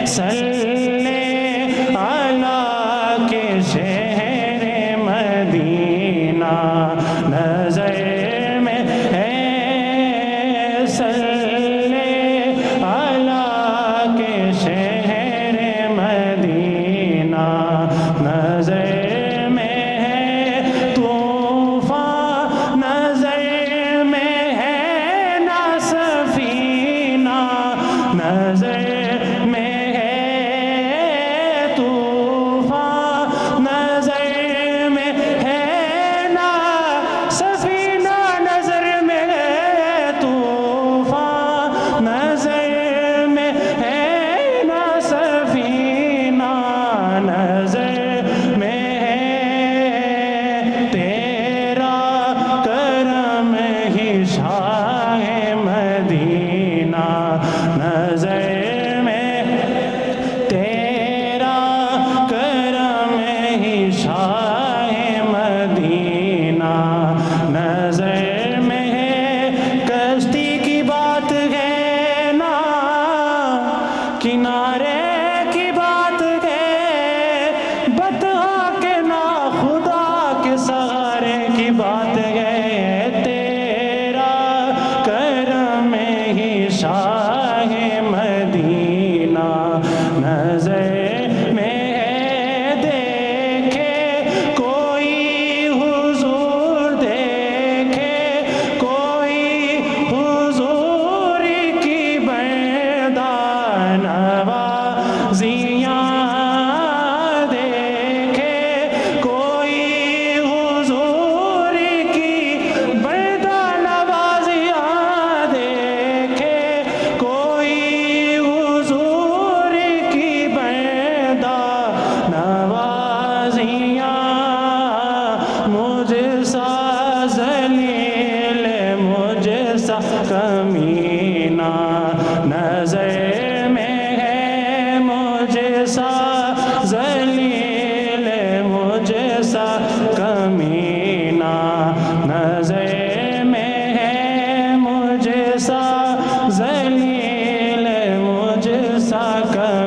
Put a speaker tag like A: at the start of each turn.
A: صلی علی کے شہر مدینہ نظر میں ہے صلی علی کے شہر مدینہ نظر میں ہے طوفان نظر میں ہے نا سفینہ نظر میں ہے طوفان نظر میں ہے نا سفینہ نظر میں ہے طوفان نظر میں ہے نا سفینہ نظر میں ہے تیرا کرم ہی شاہ مدینہ نظر میں تیرا کرم ہی شاہ مدینہ نظر میں ہے کشتی کی بات ہے نا کنارے کی بات ہے بطحا کے نا خدا کے سہارے کی بات ہے تیرا کرم ہی شاہ مدینہ نظر میں ہے دیکھے کوئی حضور دیکھے کوئی حضور کی بردہ نوازیاں دیکھے کوئی حضور کی بردہ نوازیاں دیکھے کوئی حضور کی بردہ نوازیاں مجھ سا ذلیل مجھ سا کمینہ نظر میں ہے مجھ سا ذلیل مجھ سا کمینہ نظر میں ہے مجھ سا ذلیل مجھ سا کمینہ